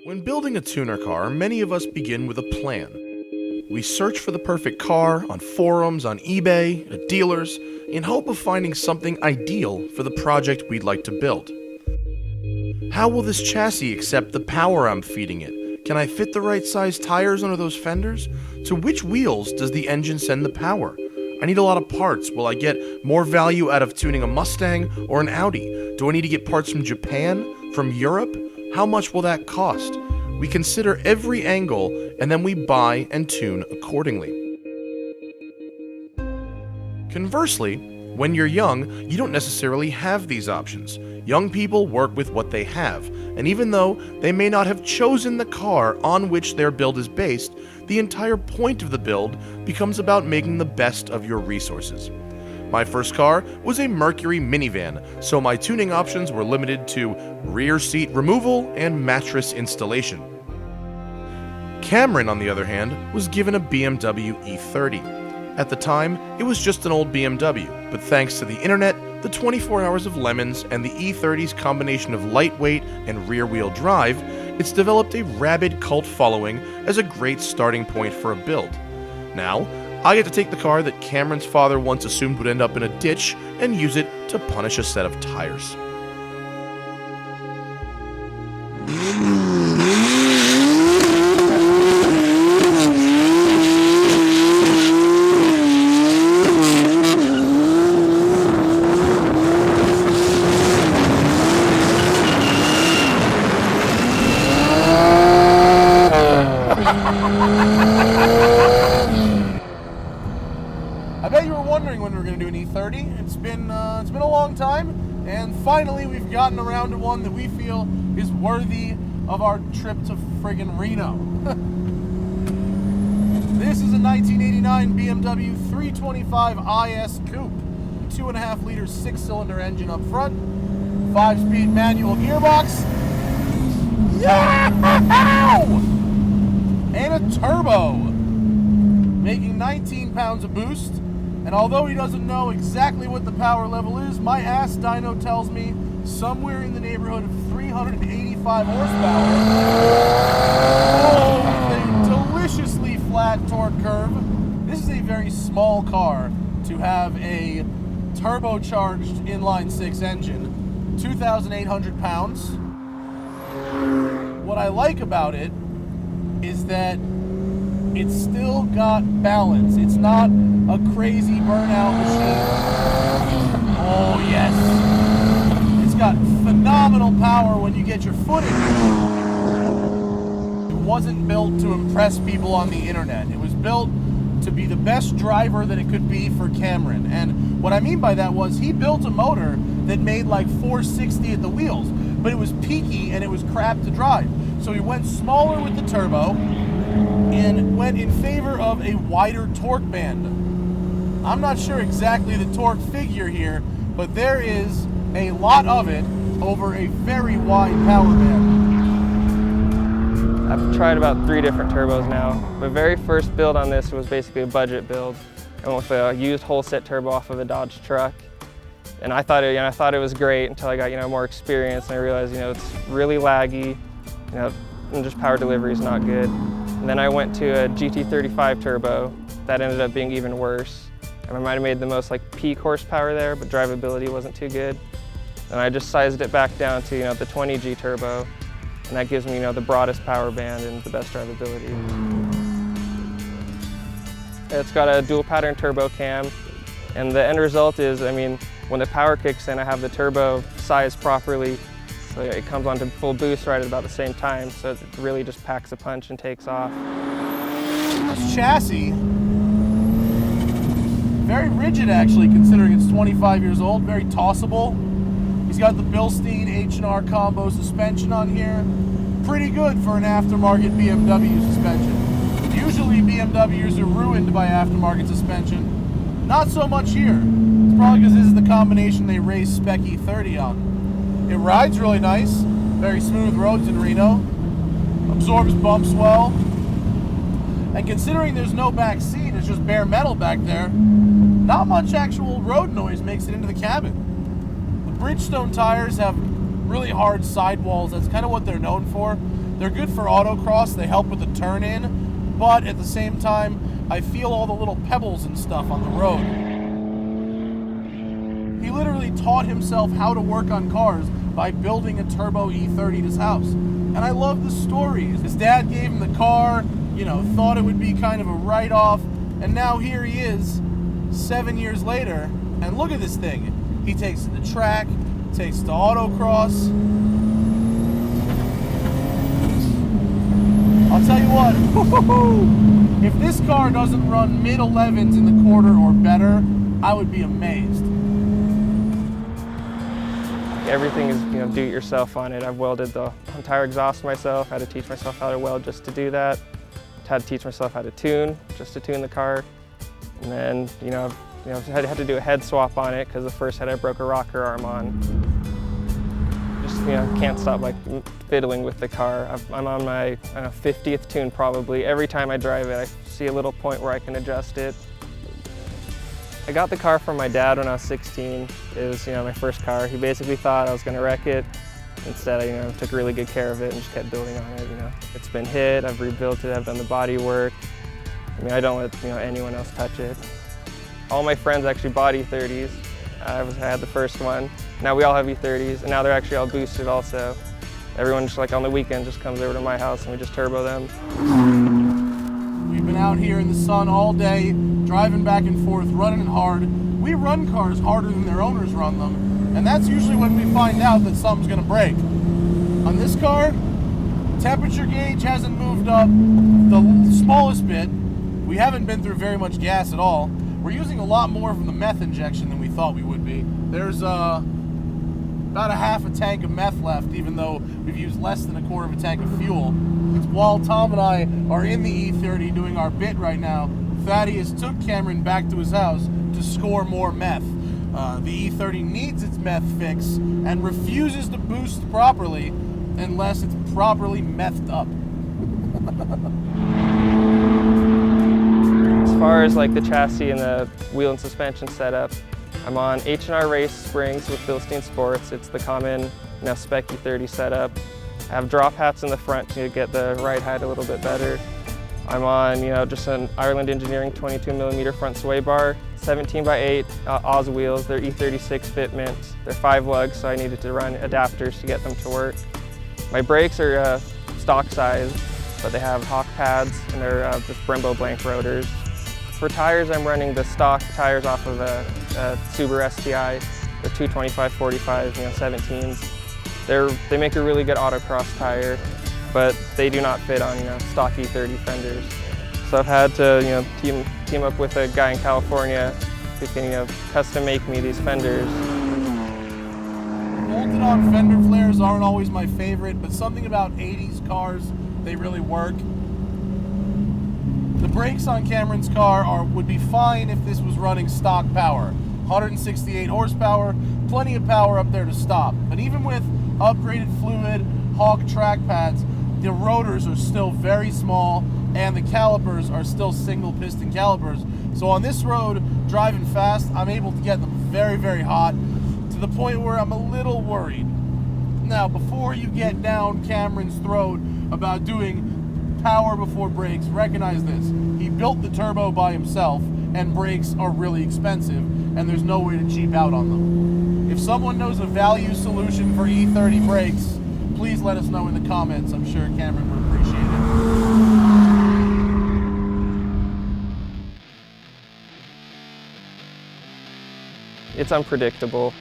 When building a tuner car, many of us begin with a plan. We search for the perfect car on forums, on eBay, at dealers, in hope of finding something ideal for the project we'd like to build. How will this chassis accept the power I'm feeding it? Can I fit the right size tires under those fenders? To which wheels does the engine send the power? I need a lot of parts. Will I get more value out of tuning a Mustang or an Audi? Do I need to get parts from Japan? From Europe? How much will that cost? We consider every angle and then we buy and tune accordingly. Conversely, when you're young, you don't necessarily have these options. Young people work with what they have, and even though they may not have chosen the car on which their build is based, the entire point of the build becomes about making the best of your resources. My first car was a Mercury minivan, so my tuning options were limited to rear seat removal and mattress installation. Kameron, on the other hand, was given a BMW E30. At the time, it was just an old BMW, but thanks to the internet, the 24 Hours of Lemons, and the E30's combination of lightweight and rear-wheel drive, it's developed a rabid cult following as a great starting point for a build. Now, I get to take the car that Kameron's father once assumed would end up in a ditch and use it to punish a set of tires. I bet you were wondering when we were going to do an E30. It's been a long time, and finally we've gotten around to one that we feel is worthy of our trip to friggin' Reno. This is a 1989 BMW 325 IS Coupe, 2.5 liter 6-cylinder engine up front, 5-speed manual gearbox, and a turbo, making 19 pounds of boost. And although he doesn't know exactly what the power level is, my ass dyno tells me somewhere in the neighborhood of 385 horsepower. Oh, with a deliciously flat torque curve. This is a very small car to have a turbocharged inline-6 engine, 2,800 pounds. What I like about it is that it's still got balance. It's not a crazy burnout machine. Oh yes. It's got phenomenal power when you get your foot in it. It wasn't built to impress people on the internet. It was built to be the best driver that it could be for Kameron. And what I mean by that was he built a motor that made like 460 at the wheels, but it was peaky and it was crap to drive. So he went smaller with the turbo and went in favor of a wider torque band. I'm not sure exactly the torque figure here, but there is a lot of it over a very wide power band. I've tried about 3 different turbos now. My very first build on this was basically a budget build. I went with a used whole set turbo off of a Dodge truck. And I thought it was great until I got, more experience, and I realized, it's really laggy, and just power delivery is not good. And then I went to a GT35 turbo. That ended up being even worse. I might have made the most peak horsepower there, but drivability wasn't too good. And I just sized it back down to the 20G turbo, and that gives me the broadest power band and the best drivability. It's got a dual pattern turbo cam, and the end result is, when the power kicks in, I have the turbo sized properly, so it comes onto full boost right at about the same time, so it really just packs a punch and takes off. This chassis, very rigid actually, considering it's 25 years old, very tossable. He's got the Bilstein H&R combo suspension on here. Pretty good for an aftermarket BMW suspension. Usually BMWs are ruined by aftermarket suspension. Not so much here. It's probably because this is the combination they race Spec E30 on. It rides really nice, very smooth roads in Reno, absorbs bumps well, and considering there's no back seat, it's just bare metal back there, not much actual road noise makes it into the cabin. The Bridgestone tires have really hard sidewalls. That's kind of what they're known for. They're good for autocross, they help with the turn in, but at the same time, I feel all the little pebbles and stuff on the road. He literally taught himself how to work on cars by building a turbo E30 at his house. And I love the stories. His dad gave him the car, you know, thought it would be kind of a write-off, and now here he is, 7 years later, and look at this thing. He takes it to track, takes it to autocross. I'll tell you what, if this car doesn't run mid-11s in the quarter or better, I would be amazed. Everything is, you know, do-it-yourself on it. I've welded the entire exhaust myself. I had to teach myself how to weld just to do that. I had to teach myself how to tune, just to tune the car. And then, I had to do a head swap on it because the first head I broke a rocker arm on. Just, can't stop like fiddling with the car. I'm on my 50th tune probably. Every time I drive it, I see a little point where I can adjust it. I got the car from my dad when I was 16. It was, my first car. He basically thought I was going to wreck it. Instead, I, took really good care of it and just kept building on it. It's been hit. I've rebuilt it. I've done the body work. I don't let anyone else touch it. All my friends actually bought E30s. I had the first one. Now we all have E30s, and now they're actually all boosted also. Everyone just like on the weekend just comes over to my house and we just turbo them. We've been out here in the sun all day, driving back and forth, running it hard. We run cars harder than their owners run them, and that's usually when we find out that something's gonna break. On this car, temperature gauge hasn't moved up the smallest bit. We haven't been through very much gas at all. We're using a lot more from the meth injection than we thought we would be. There's about a half a tank of meth left, even though we've used less than a quarter of a tank of fuel. While Tom and I are in the E30 doing our bit right now, Thaddeus took Kameron back to his house to score more meth. The E30 needs its meth fix and refuses to boost properly unless it's properly methed up. As far as like the chassis and the wheel and suspension setup, I'm on H&R Race springs with Bilstein Sports. It's the common spec E30 setup. I have drop hats in the front to get the ride height a little bit better. I'm on, just an Ireland Engineering 22mm front sway bar, 17x8 Oz wheels. They're E36 fitment. They're 5 lugs, so I needed to run adapters to get them to work. My brakes are stock size, but they have Hawk pads and they're just Brembo blank rotors. For tires, I'm running the stock tires off of a Subaru STI. They're 225/45, 17s. They make a really good autocross tire, but they do not fit on stock E30 fenders. So I've had to team up with a guy in California who can custom make me these fenders. Bolted on fender flares aren't always my favorite, but something about 80s cars, they really work. The brakes on Kameron's car would be fine if this was running stock power. 168 horsepower, plenty of power up there to stop. But even with upgraded fluid, Hawk track pads, the rotors are still very small and the calipers are still single piston calipers. So on this road, driving fast, I'm able to get them very, very hot to the point where I'm a little worried. Now, before you get down Kameron's throat about doing power before brakes, recognize this. He built the turbo by himself and brakes are really expensive and there's no way to cheap out on them. If someone knows a value solution for E30 brakes, please let us know in the comments. I'm sure Kameron would appreciate it. It's unpredictable.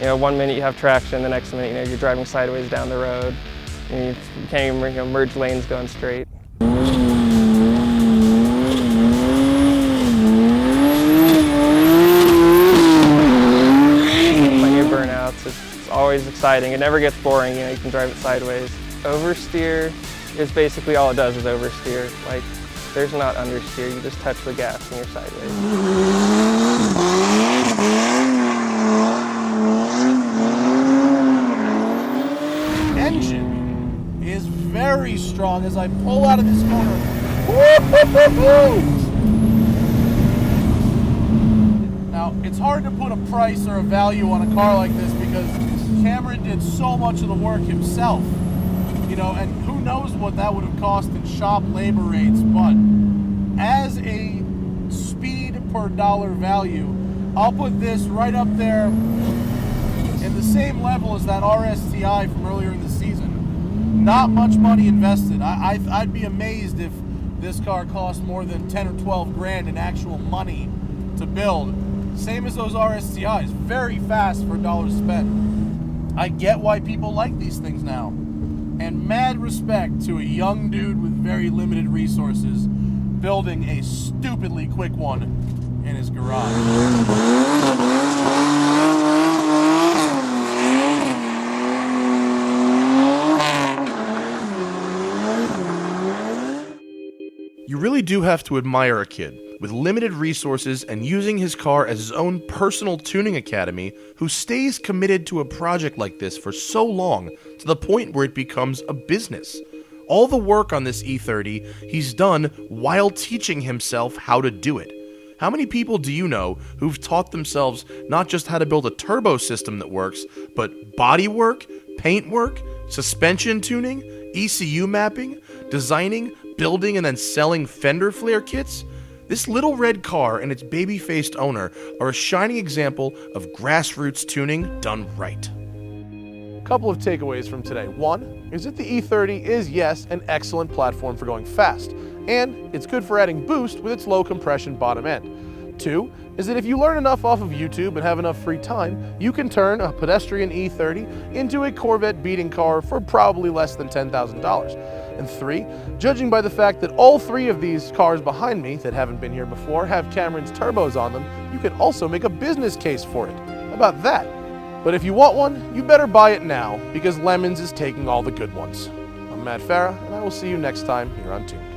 1 minute you have traction, the next minute you're driving sideways down the road. And you can't even merge lanes going straight. Plenty of burnouts. It's always exciting. It never gets boring. You can drive it sideways. Oversteer is basically all it does is oversteer. Like, there's not understeer. You just touch the gas and you're sideways. Engine is very strong as I pull out of this corner. Now, it's hard to put a price or a value on a car like this because Kameron did so much of the work himself. You know, and who knows what that would have cost in shop labor rates, but as a speed per dollar value, I'll put this right up there in the same level as that RSTI from earlier in the season. Not much money invested. I'd be amazed if this car cost more than 10 or 12 grand in actual money to build. Same as those RSTIs, very fast for dollars spent. I get why people like these things now. And mad respect to a young dude with very limited resources building a stupidly quick one in his garage. You really do have to admire a kid with limited resources and using his car as his own personal tuning academy who stays committed to a project like this for so long to the point where it becomes a business. All the work on this E30 he's done while teaching himself how to do it. How many people do you know who've taught themselves not just how to build a turbo system that works, but body work, paint work, suspension tuning, ECU mapping, designing, building, and then selling fender flare kits? This little red car and its baby-faced owner are a shining example of grassroots tuning done right. Couple of takeaways from today. One is that the E30 is, yes, an excellent platform for going fast, and it's good for adding boost with its low compression bottom end. Two is that if you learn enough off of YouTube and have enough free time, you can turn a pedestrian E30 into a Corvette beating car for probably less than $10,000. And three, judging by the fact that all three of these cars behind me that haven't been here before have Kameron's turbos on them, you can also make a business case for it. How about that? But if you want one, you better buy it now, because Lemons is taking all the good ones. I'm Matt Farah, and I will see you next time here on Tuned.